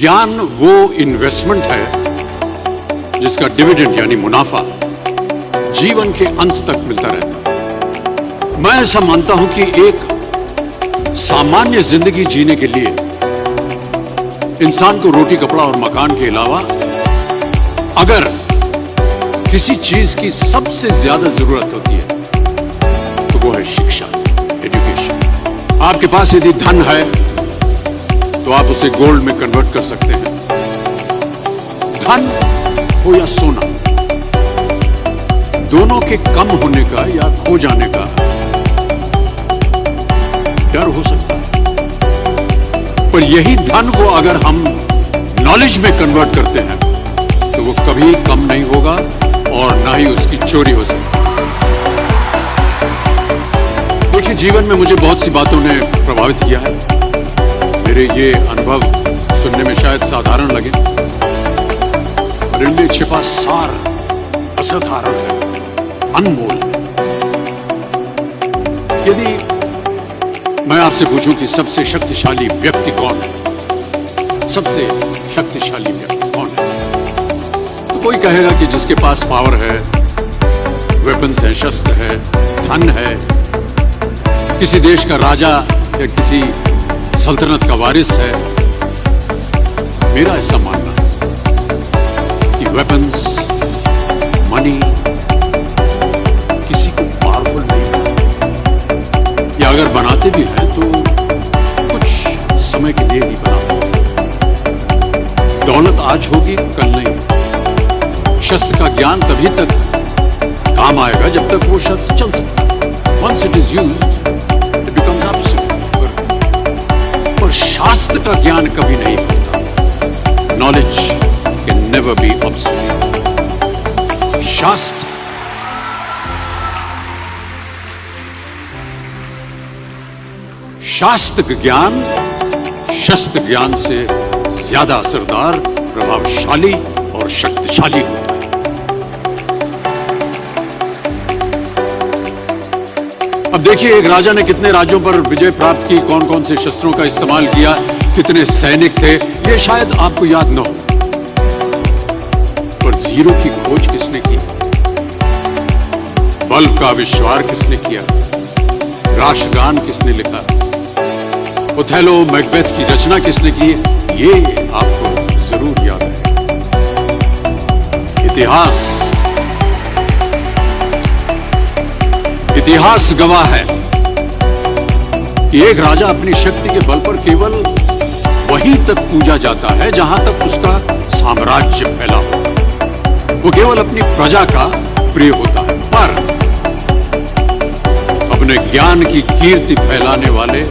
ज्ञान वो इन्वेस्टमेंट है जिसका डिविडेंड यानी मुनाफा जीवन के अंत तक मिलता रहता है। मैं ऐसा मानता हूं कि एक सामान्य जिंदगी जीने के लिए इंसान को रोटी कपड़ा और मकान के अलावा अगर किसी चीज की सबसे ज्यादा जरूरत होती है तो वो है शिक्षा, एजुकेशन। आपके पास यदि धन है तो आप उसे गोल्ड में कन्वर्ट कर सकते हैं। धन हो या सोना, दोनों के कम होने का या खो जाने का डर हो सकता है, पर यही धन को अगर हम नॉलेज में कन्वर्ट करते हैं तो वो कभी कम नहीं होगा और ना ही उसकी चोरी हो सकती। देखिए, जीवन में मुझे बहुत सी बातों ने प्रभावित किया है। मेरे ये अनुभव सुनने में शायद साधारण लगे, पर इनमें छिपा सार असाधारण है, अनमोल है। यदि मैं आपसे पूछूं कि सबसे शक्तिशाली व्यक्ति कौन है, सबसे शक्तिशाली व्यक्ति कौन है, तो कोई कहेगा कि जिसके पास पावर है, वेपन्स है, शस्त्र है, धन है, किसी देश का राजा या किसी सल्तनत का वारिस है। मेरा ऐसा मानना कि वेपन्स, मनी किसी को पावरफुल नहीं बनाते, या अगर बनाते भी हैं तो कुछ समय के लिए ही बनाते। दौलत आज होगी, कल नहीं। शस्त्र का ज्ञान तभी तक काम आएगा जब तक वो शस्त्र चल सकता है। Once it is used, it becomes absolute. पर शास्त्र का ज्ञान कभी नहीं होता। Knowledge can never be obsolete. शास्त्र ज्ञान शस्त्र ज्ञान से ज्यादा असरदार, प्रभावशाली और शक्तिशाली होता है। अब देखिए, एक राजा ने कितने राज्यों पर विजय प्राप्त की, कौन कौन से शस्त्रों का इस्तेमाल किया, कितने सैनिक थे, ये शायद आपको याद न हो, पर जीरो की खोज किसने की, बल्ब का आविष्कार किसने किया, राष्ट्रगान किसने लिखा, ओथेलो मैकबेथ की रचना किसने की, ये आपको जरूर याद है। इतिहास गवाह है कि एक राजा अपनी शक्ति के बल पर केवल वहीं तक पूजा जाता है जहां तक उसका साम्राज्य फैला हो। वो केवल अपनी प्रजा का प्रिय होता है, पर अपने ज्ञान की कीर्ति फैलाने वाले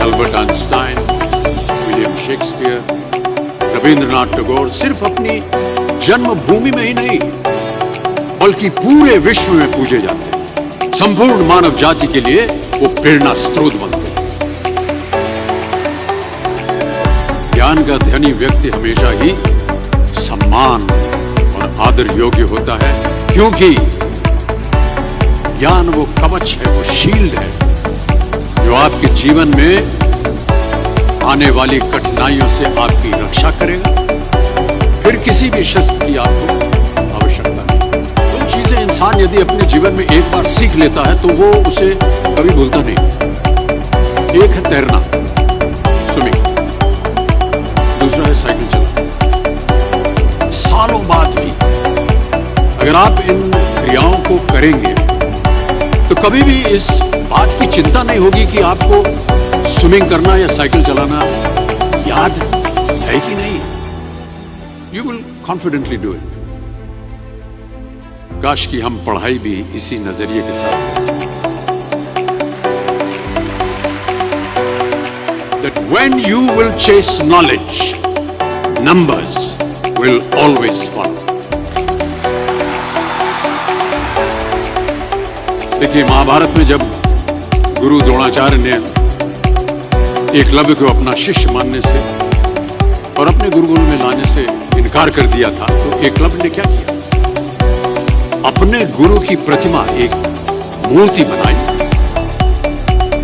Albert Einstein, William Shakespeare, Rabindranath Tagore सिर्फ अपनी जन्मभूमि में ही नहीं बल्कि पूरे विश्व में पूजे जाते हैं। संपूर्ण मानव जाति के लिए वो प्रेरणा स्रोत बनते हैं। ज्ञान का धनी व्यक्ति हमेशा ही सम्मान और आदर योग्य होता है, क्योंकि ज्ञान वो कवच है, वो शील्ड है जो आपके जीवन में आने वाली कठिनाइयों से आपकी रक्षा करेगा। फिर किसी भी शस्त्र की आपको आवश्यकता नहीं। दो चीजें इंसान यदि अपने जीवन में एक बार सीख लेता है तो वो उसे कभी भूलता नहीं। एक है तैरना, स्विमिंग, दूसरा है साइकिल चलाना। सालों बाद भी अगर आप इन क्रियाओं को करेंगे तो कभी भी इस बात की चिंता नहीं होगी कि आपको स्विमिंग करना या साइकिल चलाना याद है कि नहीं। You will confidently do it. काश कि हम पढ़ाई भी इसी नजरिए के साथ करें। That when you will chase knowledge, numbers will always follow. देखिए, महाभारत में जब गुरु द्रोणाचार्य ने एकलव्य को अपना शिष्य मानने से और अपने गुरुकुल में लाने से इनकार कर दिया था, तो एकलव्य ने क्या किया, अपने गुरु की प्रतिमा, एक मूर्ति बनाई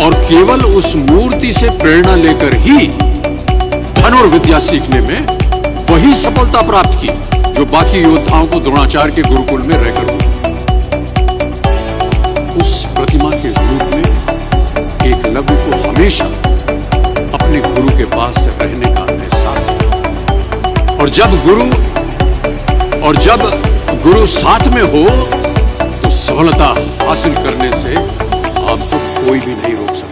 और केवल उस मूर्ति से प्रेरणा लेकर ही धन और विद्या सीखने में वही सफलता प्राप्त की जो बाकी योद्धाओं को द्रोणाचार्य के गुरुकुल में रहकर हुई। उस प्रतिमा के रूप में एकलव्य को हमेशा अपने गुरु के पास रहने का एहसास था। और जब गुरु साथ में हो तो सफलता हासिल करने से आपको कोई भी नहीं रोक सकता।